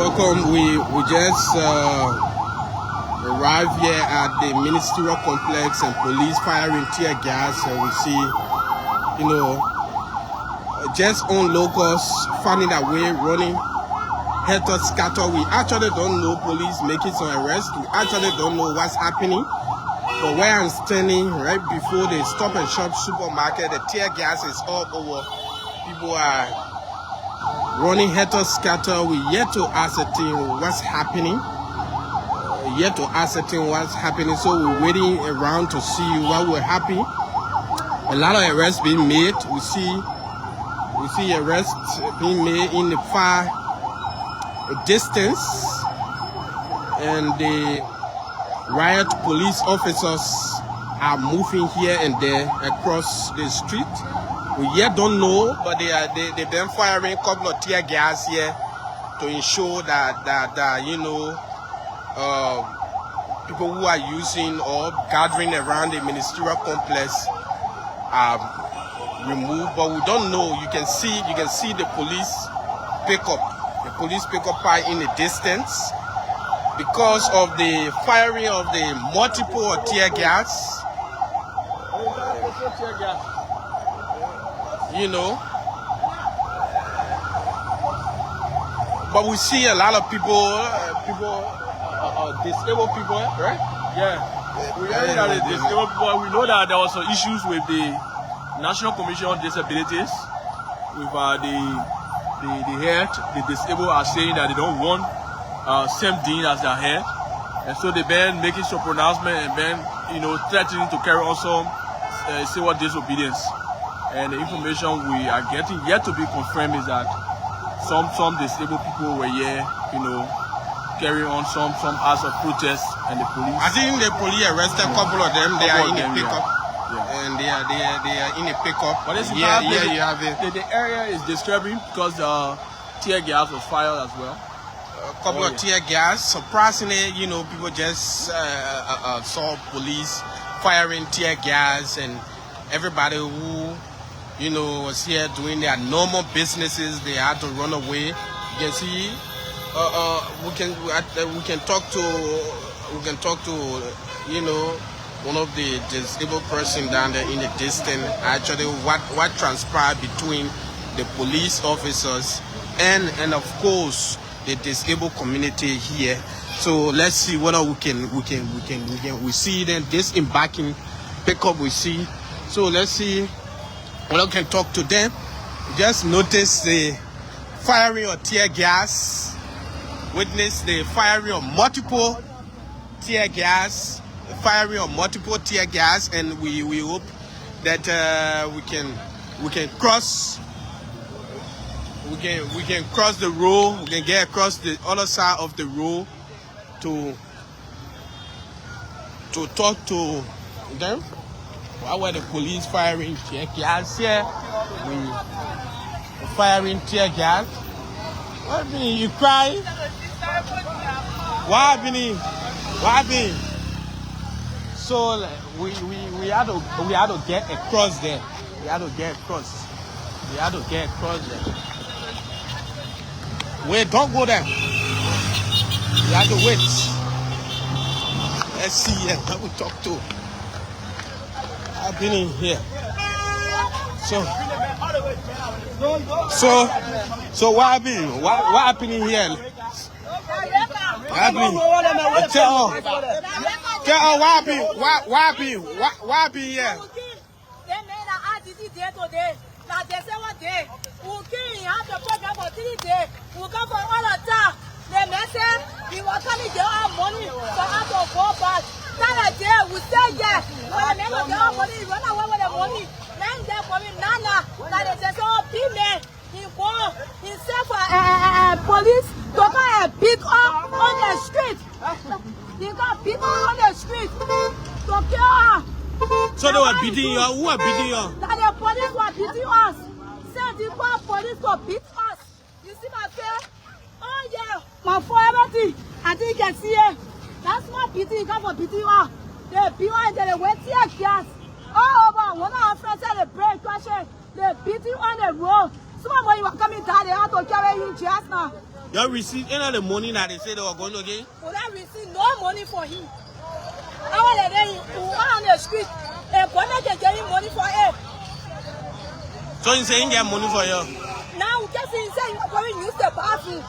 welcome. We just arrived here at the ministerial complex and police firing tear gas, and we see, you know, just onlookers finding their way, running, helter scatter. We actually don't know police making some arrests. We actually don't know what's happening. But where I'm standing, right before the Stop and Shop supermarket, the tear gas is all over. People are running helter scatter. We yet to ascertain what's happening. So we're waiting around to see what will happen. A lot of arrests being made. We see arrests being made in the far distance, and the riot police officers are moving here and there across the street. We yet don't know, but they've been firing a couple of tear gas here to ensure that you know, people who are using or gathering around the ministerial complex are removed. But we don't know. You can see the police pickup. The police pickup are in the distance because of the firing of the multiple tear gas. You know, but we see a lot of people, disabled people, right? Yeah, we heard that the disabled people. We know that there was some issues with the National Commission on Disabilities, with the head. The disabled are saying that they don't want same thing as their head, and so they've been making some pronouncement and been, you know, threatening to carry on some civil disobedience. And the information we are getting yet to be confirmed is that some disabled people were here, you know, carrying on some acts of protest, and the police. I think the police arrested a couple of them. They are in the pickup, and they are in the pickup. But it's you have it. The area is disturbing because tear gas was fired as well. A couple of tear gas. Surprisingly, you know, people just saw police firing tear gas, and everybody who, you know, was here doing their normal businesses, they had to run away. You can see, we can talk to, you know, one of the disabled person down there in the distance. Actually, what transpired between the police officers and of course the disabled community here. So let's see whether we see then this embarking pickup we see. So let's see. Well, I can talk to them. Just notice the firing of tear gas. Witness the firing of multiple tear gas. And we hope that we can cross. We can cross the road. We can get across the other side of the road to talk to them. Why were the police firing tear gas here? We firing tear gas. What happened? You cry? What happened? So we had to get across there. We had to get across there. Wait, don't go there. We have to wait. Let's see here. Let me talk to. I've been in here. So what happened? What happened in here? What happened? Tell her what happened? What happened here? They say one day, we have the program for 3 days. We come for all the time. The message, we were coming to our money for us to go back. That day, we say yes. When the men of their money, we run away with the money. Then they for me, Nana, that is so female. He go, he said for police to go and beat up on the street. He got people on the street to kill her. So they were beating you? Who were beating you? That the police were beating us. Said the police to beat us. You see my face? Oh yeah, my forever. I think you can see it. That's my beating. You come for beating us. They beat us and they went tear gas. All over. One of our friends said they break crashing. They beat you on the road. Some of you were coming down. They had to carry you just now. You receive any of the money that they say they were going to get? We don't receive no money for him. I want to get on the street and government is getting money for him. So you say he get money for you? Now we just say he's going to use the bathroom.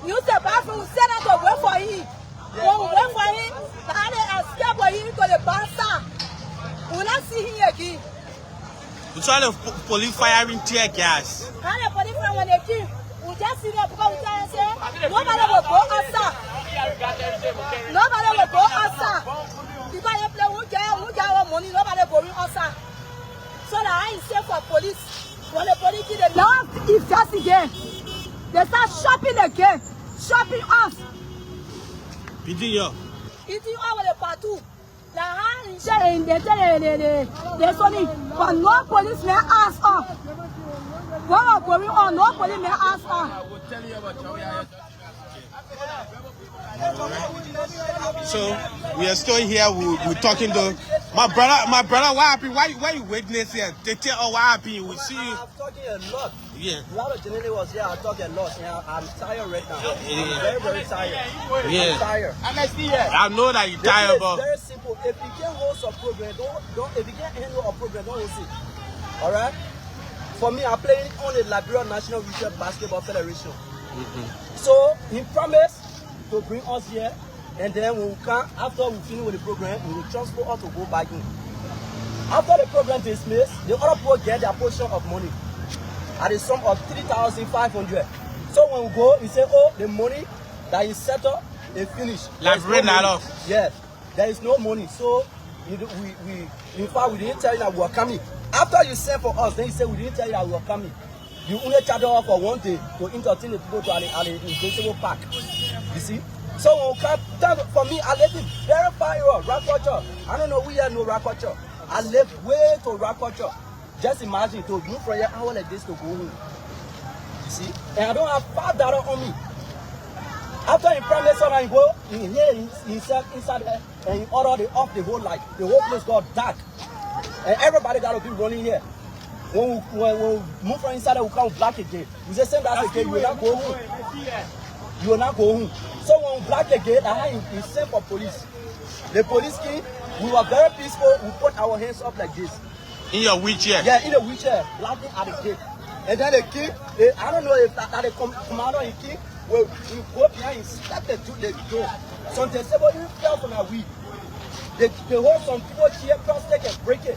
Use the bathroom, we set out to wait for him. When we wait for him, they escape for him to the bastard. We will not see him again. You saw the police firing tear gas. How the police when they came, we just see them because we just say, nobody will go outside. Nobody will go outside. Because they play, we get our money, nobody going outside. So that I ain't safe for police. When the police did the now it's just again. They start shopping again. Shopping us. Eating you. Eating all the partout. Now they sorry, but no policeman ask us. What was going on? No policeman ask us. I will tell you about So we are still here. We're talking to my brother. My brother, what happened? Why you witness here? They tell us what happened. We see you. I'm talking a lot. Yeah. A lot of journalists was here. I talk a lot. Yeah, I'm tired right now. Yeah. I'm very, very tired. Yeah. I'm tired. I know that you're tired, but It's very simple. If you can't hold some program, don't. If you can't handle a program, don't hold it. All right. For me, I'm playing on the Liberia National Regional Basketball Federation. So he promised to bring us here, and then when we come, after we finish with the program, we will transport us to go back in. After the program takes place, the other people get their portion of money at the sum of 3,500. So when we go, we say, oh, the money that is settled is finished. like There's red no money. off. Yes, there is no money. So we in fact, we didn't tell you that we were coming. After you sent for us, then you say we didn't tell you that we were coming. You only charge us for 1 day to entertain the people to an inflatable park. You see? So when we come, for me, I live in very far away, Rakocho. I don't know where you know Rakocho. I live way to Rakocho. Just imagine to move from here hour like this to go home. You see? And I don't have $5 on me. After he promised something, he go in here himself inside there and he ordered off the whole light. The whole place got dark. And everybody got to be running here. When we move from inside, we come black again. We say, same that's again, you will not go home. You will not go home. So when we black again, he sent for police. The police came, we were very peaceful, we put our hands up like this. In your wheelchair? Yeah, in the wheelchair, blocking at the gate. And then the king, I don't know if that the commander in king, we go behind, he stepped the door. Some disabled even fell from our wheel. They hold some people here, cross take and break it.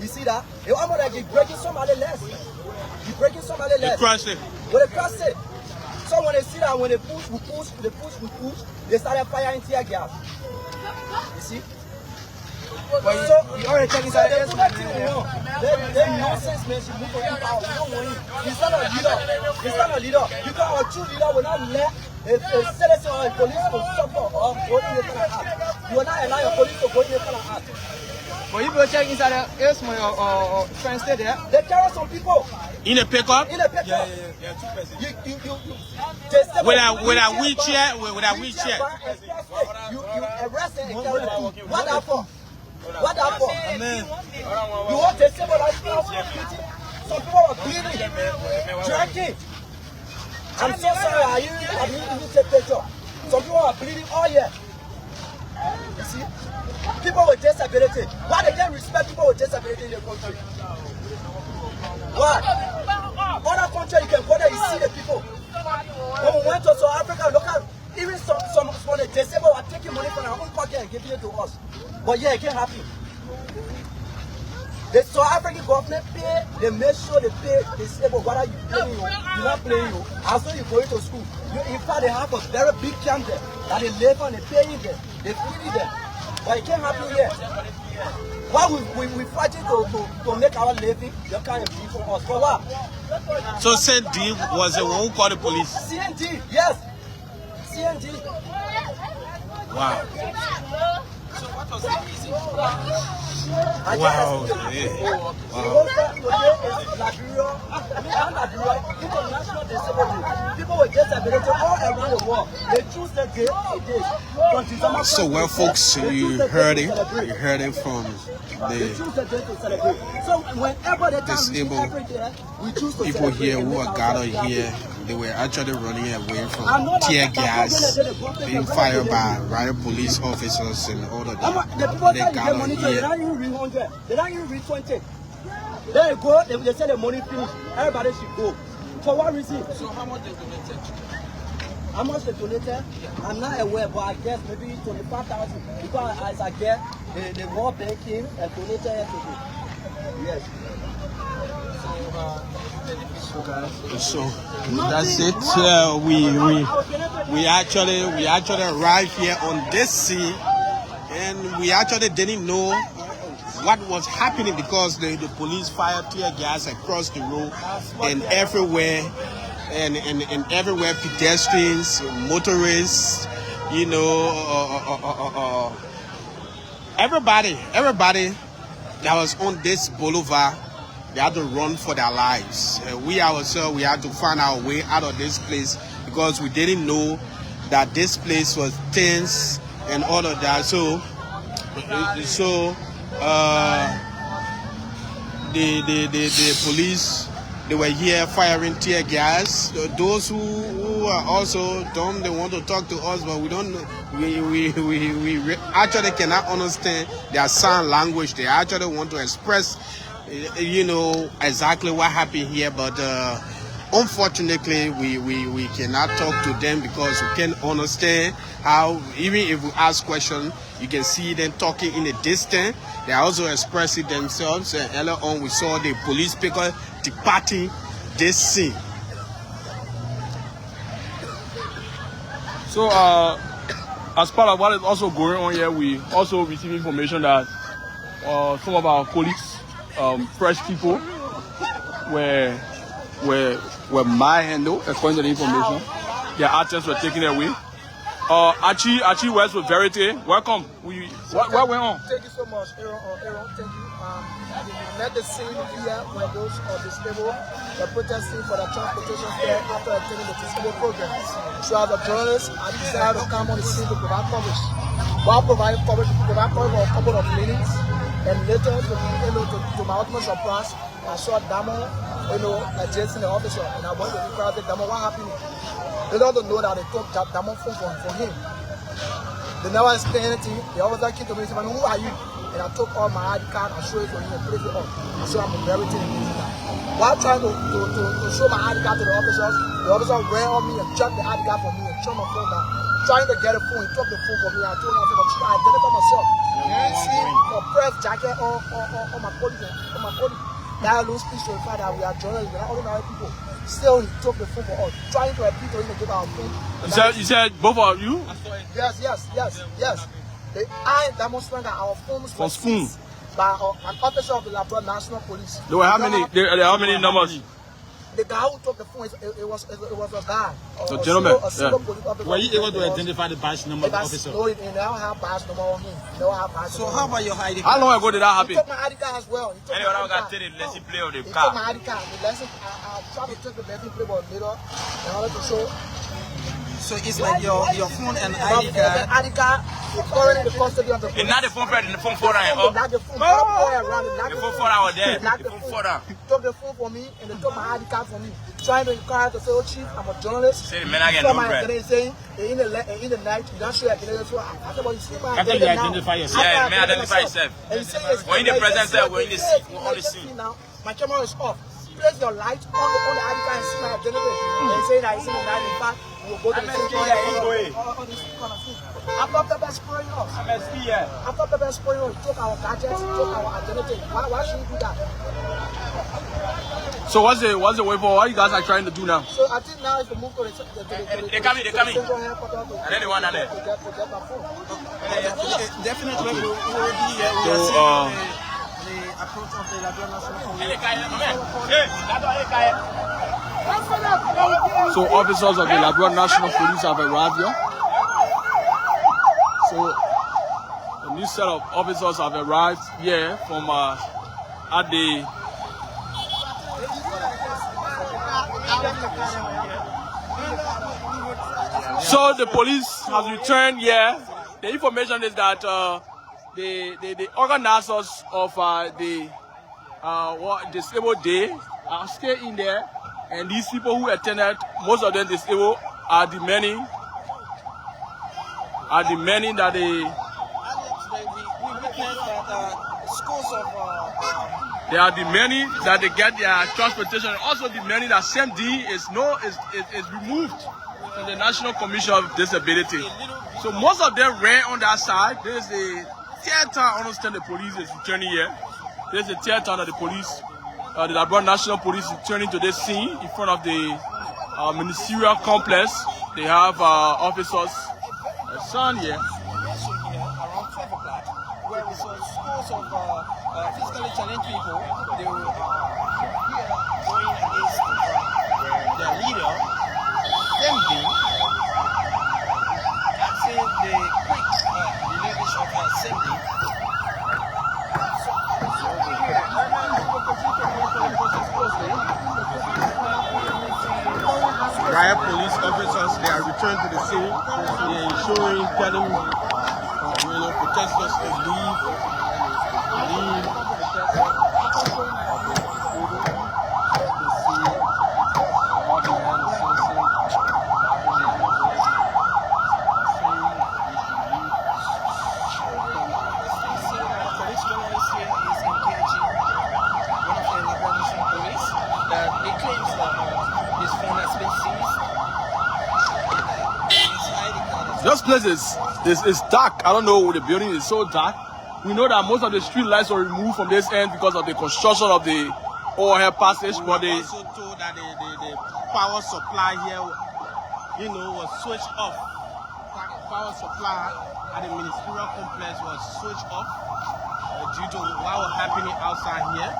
You see that? They almost like he's breaking somebody less. He's breaking somebody less. They cross it. When they cross it. So when they see that, when they push, we push, they started firing tear gas. You see? So you already check inside there. They're nonsense, man. She move for you out. You don't want him. He's not a leader. He's not a leader. You got a true leader will not let a citizen or a police to suffer or go in the kind of act. You will not allow your police to go in the kind of act. But you go check inside there, else my friends stay there. They carry some people In a pickup? in a pickup. Yeah, 2 persons. With a wheelchair? With a wheelchair. You arrest them and carry them. What that for? What that for? Amen. You want to say what I feel? Some people are bleeding, drinking. I'm so sorry, I didn't even take picture. Some people are bleeding all year. You see? People with disability. Why they can't respect people with disability in the country? Why? Other country you can go there, you see the people. When we went to South Africa, look at even some of the disabled are taking money from our own pocket and giving it to us. But yeah, it can't happen. The South African government pay, they make sure they pay disabled, whether you playing you, you're not playing you. As soon as you're going to school, in fact, they have a very big camp there that they live on, they pay you there, they feed you there. But it can't happen here. Why we fighting to make our living, they can't be for us. For what? So CND was the one who called the police? CND, yes. CND. Wow. So what was the reason? Wow. Yeah. Today is Liberia international disabled day. People with disability all around the world, they choose the day from December. So well, folks, you heard it. You heard it from They choose the day to celebrate. So whenever they disabled every day, we choose to people celebrate here who are gathered here. They were actually running away from tear gas being fired by riot police officers and all of that. The people They that get money, gathered they don't here. even read 100. They don't even read 20. There you go. They say the money finished. Everybody should go. For what reason? So how much they donated? How much they donated? I'm not aware, but I guess maybe 25,000. Because as I get, the World Bank came and donated everything. Yes. So that's it. We actually arrived here on this scene, and we actually didn't know what was happening because the police fired tear gas across the road and everywhere, and everywhere pedestrians, motorists, you know, everybody that was on this boulevard. They had to run for their lives. We ourselves, we had to find our way out of this place because we didn't know that this place was tense and all of that. So the police, they were here firing tear gas. Those who are also dumb, they want to talk to us, but we don't know. We actually cannot understand their sign language. They actually want to express, you know, exactly what happened here, but unfortunately we cannot talk to them because we can't understand how, even if we ask questions, you can see them talking in the distance. They are also expressing themselves, and earlier on we saw the police people departing this scene. So as part of what is also going on here, we also receive information that some of our colleagues, fresh people, were manhandled, according to the information. Their items were taken away. Archie West with Verity, welcome. What went on? Thank you so much, Aaron. Thank you. We met the scene here where those disabled were protesting for the transportation fare after attending the disabled program. So as a journalist, I decided to come on the scene to provide coverage. While providing coverage, for a couple of minutes, and later, to my ultimate surprise, I saw Damo, chasing the officer, and I went to inquire the Damo, what happened? They don't know that they took Damo phone for him. They never explained anything. The officer came to me and said, who are you? And I took all my ID card and showed it to him and put it on. So I'm a very thing. While trying to show my ID card to the officer ran on me and jerked the ID card from me and shut my phone down. Trying to get a phone, he took the phone from me. I told him, I identify myself. You see a press jacket on my body. That lose speech to the fact that we are journalists, we are ordinary people. Still, he took the phone for us, trying to appeal to him to give our phone. You said both of you? Yes. They are demonstrating that our phones were seized by an officer of the Labrador National Police. There were how many numbers? The guy who took the phone, it was a guy. So, gentlemen, were you able to identify the badge number of the officer? No, he never have badge number on him. So how about your ID card? How long ago did that happen? He took my ID card as well. He took my ID card. He took my ID card. The lesson, I tried to take the lesson play, but later, in order to show. So it's like your phone and ID card. The ID card is currently in the custody of the police. It's not the phone pad, the phone folder. The phone around the phone folder was there. The phone folder. Took the phone for me and they took my ID card from me. Trying to encourage to say, oh chief, I'm a journalist. Say, man, I get no bread. Saying in the night, you don't show your identity. So I said, well, you see my identity. You identify yourself. Yeah, man, identify yourself. And you say, yes, we're in the present self, we're in the seat, we're on the scene. Now, my camera is off. Place your light on the ID card and see my identity. And say that it's in the night. In fact, we'll go to the same after pepper spraying us. After pepper spraying us, took our gadgets, took our identity. Why should we do that? So what's the way forward? What you guys are trying to do now? So I think now is the move to the They're coming. And then the one on there. Definitely we will be here. We are seeing the approach of the Labrador National Police. So officers of the Labrador National Police have arrived here. So a new set of officers have arrived here from at the So the police has returned here. The information is that the organizers of the disabled day are still in there, and these people who attended, most of them disabled, are demanding that they are demanding that they get their transportation, also demanding that same day is removed from the National Commission of Disability. So most of them ran on that side. There's a third time I understand the police is returning here. There's a third time that the police, the Labrador National Police is returning to this scene in front of the ministerial complex. They have officers assigned here. Around 12 o'clock, where we saw scores of physically challenged people. They were here going against their leader, Assembly, asking the quick release of Assembly. Riot police officers, they are returned to the scene. They are ensuring, telling protesters to leave. This place is dark. I don't know, the building is so dark. We know that most of the street lights were removed from this end because of the construction of the overhead passage. But they also told that the power supply here, was switched off. Power supply at the ministerial complex was switched off due to what was happening outside here.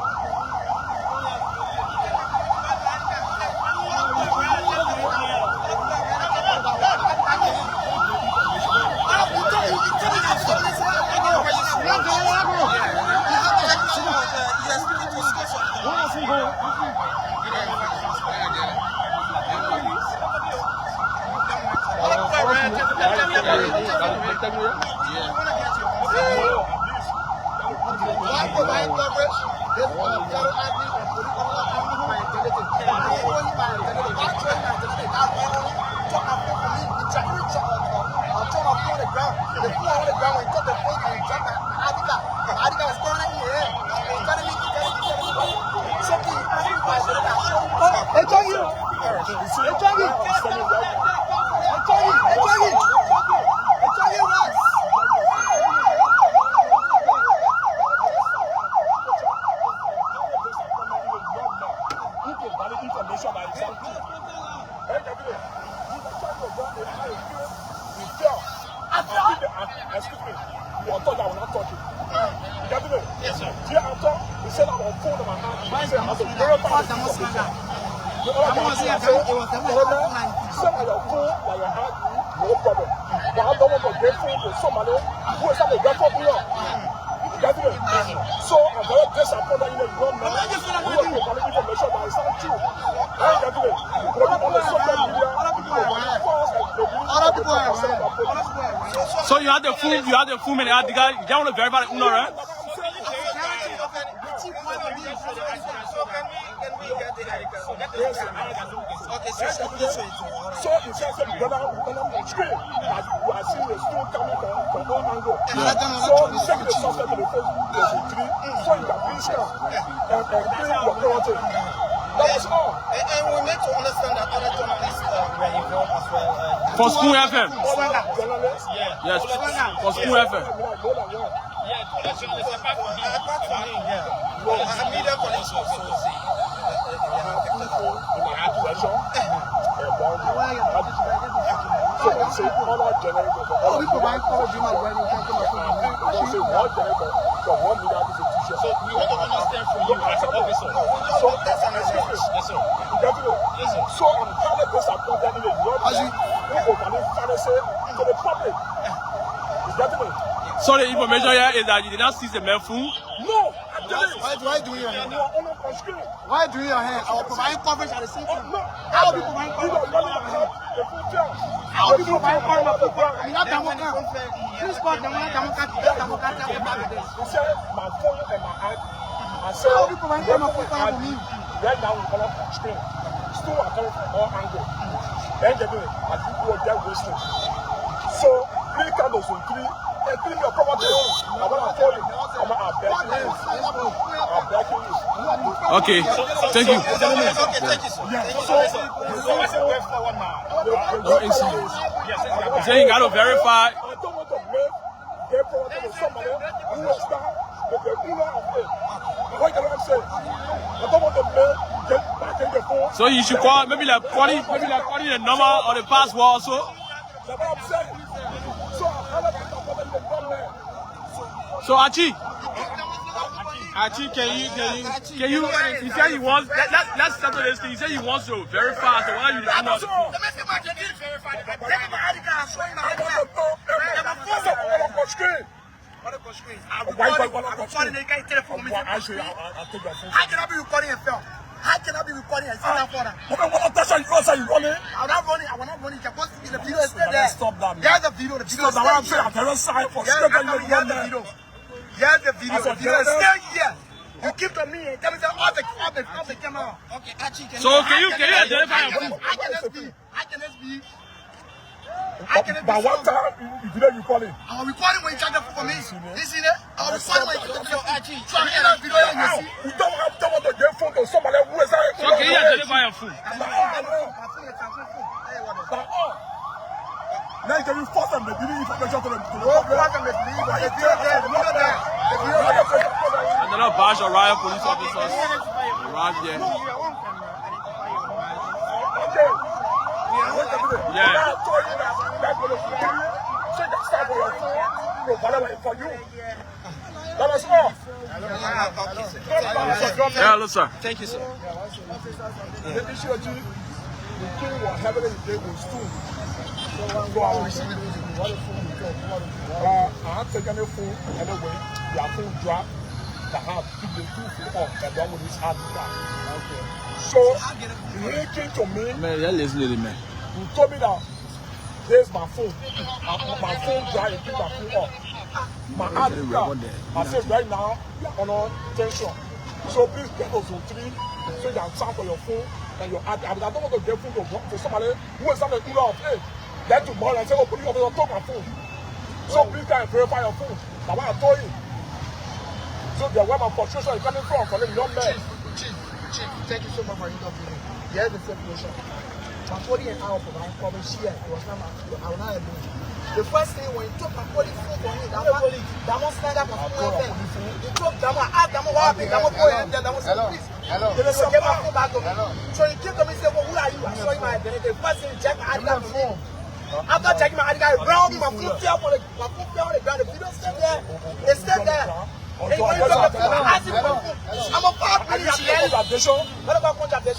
So you had the full man, you don't want to verify the owner, right? And we need to understand that other journalists were involved as well. For School FM? Yes. For School FM? Apart from him, media colleagues also say so we want to understand from you as an officer. So that's an excuse. Yes, sir. Listen. So I'm kind of disappointed in the to the public. Is that it? So the information here is that you did not seize the man phone? No, I Why doing your hand? Why doing your hand? I will provide coverage at the same time. How will you provide coverage? How will you provide coverage? I'm not Democrat. Please call Democrat. Democrat. My phone and my hand. How will you provide coverage for me? Right now we call up on screen. Still are coming from all angles. Then they do it. I think we are just wasting. So, three candles in three. And clean your property. I want to tell you. I'm backing you. Okay, thank you. Okay, thank you, sir. Go inside. He said he got to verify. I don't want to make their property with somebody who is down with the owner of it. What can I say? I don't want to make them back in the phone. So you should call maybe like calling the number or the password also. That's what I'm saying. So I have to talk about the government. So Archie, can you? He said he wants. Let's settle this thing. He said he wants to verify. So why you don't know the phone? How can I be recording and sit down for that? You running? I'm not running. I will not run. You can post the video. Stay there. Stop that. Here's the video. The video is I'm still saying. I'm sorry for Here's the video. Here's the video. The video is still here. You keep to me and tell me off the camera. Okay, Archie, So can you identify your phone? How can this be? By what time you call it? I will record it when you charge the phone for me. You see that? I will record it when you charge the phone. Archie, so I have video and you see. You don't have to get phone to somebody who is there. So can you identify your phone? Now you can force them to give information to them. Another batch of riot police officers arrived here. Yeah. For you. That was all. Yeah, hello, sir. Thank you, sir. The issue of the king was having a day with school. So I was receiving I have taken a phone anyway. Their phone dropped. The hand picked the two feet up and done with his hand back. Okay. So he came to me. Man, you're lazy, man. He told me that there's my phone. My phone dry and pick my phone up. My hand is down. I said right now you're under tension. So please get us on three so you can sound for your phone and your hand. I mean, I don't want to get phone to somebody who is not a owner of it. Then tomorrow I say, oh, police officer, talk my phone. So please can verify your phone. That's what I told you. So the where my frustration is coming from the young man. Chief, thank you so much for interviewing. Here's the situation. My 40 and I for my problem share. It was not I will not agree. The first thing when you took my police phone for me, that one stand up on phone. You took that one, ask them what happened, that one go ahead, that one say please. Hello. So get my phone back to me. So you came to me and say, well, who are you? I show you my identity. The first thing you check my ID card phone. After checking my ID card, round me, my phone fell on the ground. The video still there. It's still there. I'm a part of the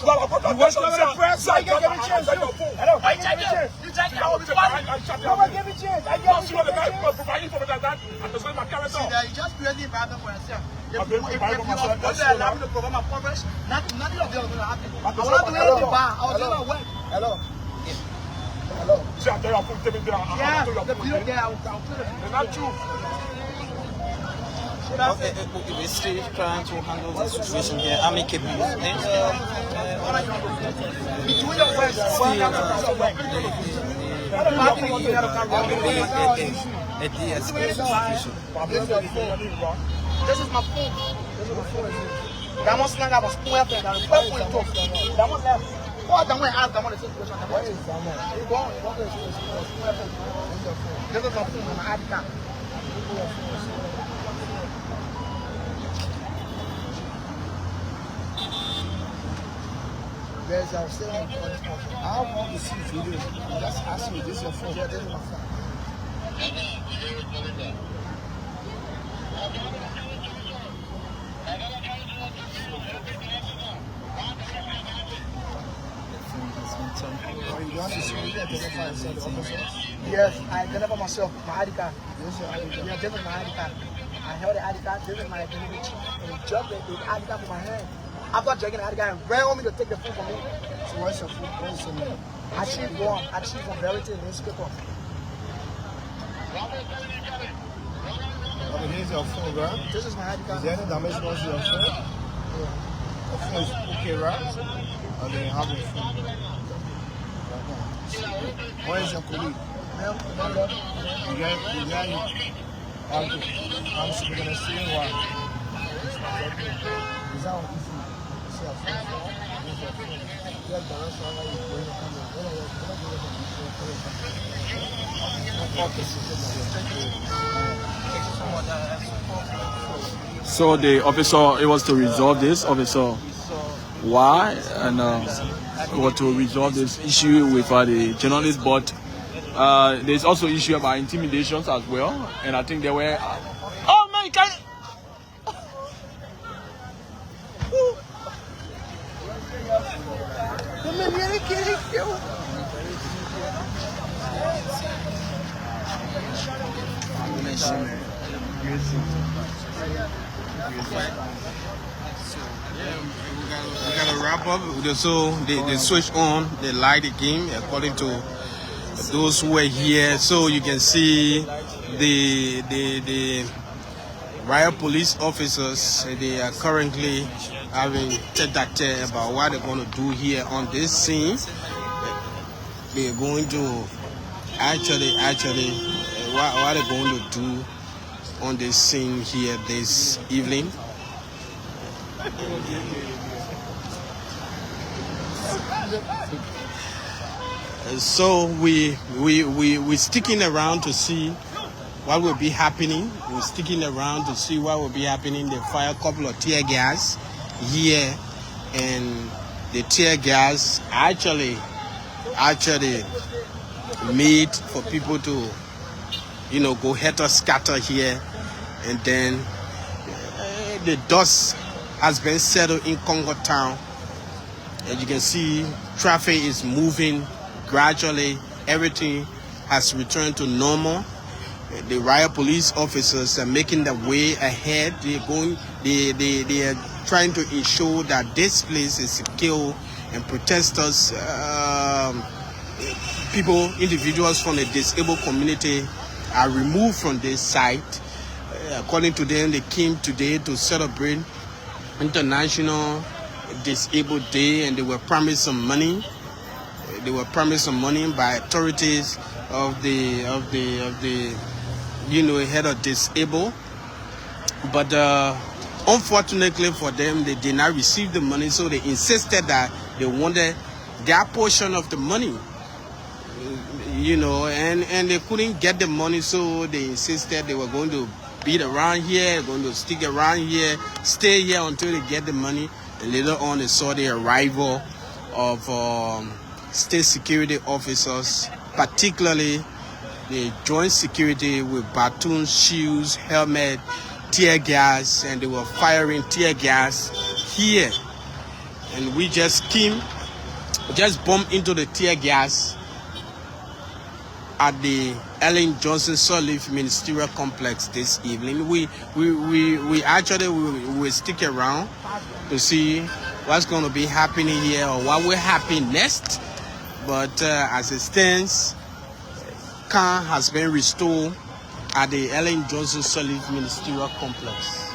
what about contradiction? You press, I give me chance. Hello, I give me chance. You check I will be fine. No one give me chance. I give you the guy providing for that and the my character. You just creating environment for yourself. If you allow me to provide my coverage, nothing of them will happen. I will not do anything bad. I will do my work. Hello. Hello. Yeah, the video there, I will put it. It's not true. Okay, we're still trying to handle the situation here amicably. Between your words, a de-escalation situation. This is my phone. That was not I was poor friend. That was left. What the way ask them on the situation? This is my phone, my ID card. There's our saying I want to see video. Just ask me, this is your phone. Yeah, this is my phone. You want to see me identify yourself? Yes, I identify myself. My ID card. Yes, I identify my ID card. I held the ID card. This is my identity, and he dropped the ID card from my hand. After dragging the ID card and ran on me to take the food from me. So what's your food? What's your name? Achieve one. Achieve from Verity newspaper. Okay, here's your phone, right? This is my ID card. Is there any damage to your phone? Yeah. The phone is okay, right? And then you have your phone. Where is your colleague? Ma'am, You get okay. I'm speaking the same one. Is that easy? See your phone? Use your phone. Get the rest of you going to come in. So the officer, it was to resolve this, officer. Why? And or to resolve this issue with the journalists, but there's also issue about intimidations as well. And I think there were. Oh man, you can't. We gotta wrap up. So they switch on, they light again according to those who were here. So you can see the riot police officers. They are currently having tete-a-tete about what they're going to do here on this scene. They're going to actually what they're going to do on this scene here this evening. So we're sticking around to see what will be happening. We're sticking around to see what will be happening. They fire a couple of tear gas here, and the tear gas actually made for people to, go helter-scatter here, and then the dust has been settled in Congo Town. As you can see, traffic is moving gradually. Everything has returned to normal. The riot police officers are making their way ahead. They are trying to ensure that this place is secure, and protesters, individuals from the disabled community are removed from this site. According to them, they came today to celebrate International Disabled Day, and they were promised some money. They were promised some money by authorities of the head of disabled. But unfortunately for them, they did not receive the money, so they insisted that they wanted their portion of the money. And they couldn't get the money, so they insisted they were going to beat around here, going to stick around here, stay here until they get the money. And later on, they saw the arrival of state security officers, particularly the joint security with batons, shields, helmet, tear gas, and they were firing tear gas here. And we just bumped into the tear gas at the Ellen Johnson Sirleaf Ministerial Complex this evening. We will stick around to see what's going to be happening here or what will happen next. But as it stands, calm has been restored at the Ellen Johnson Sirleaf Ministerial Complex.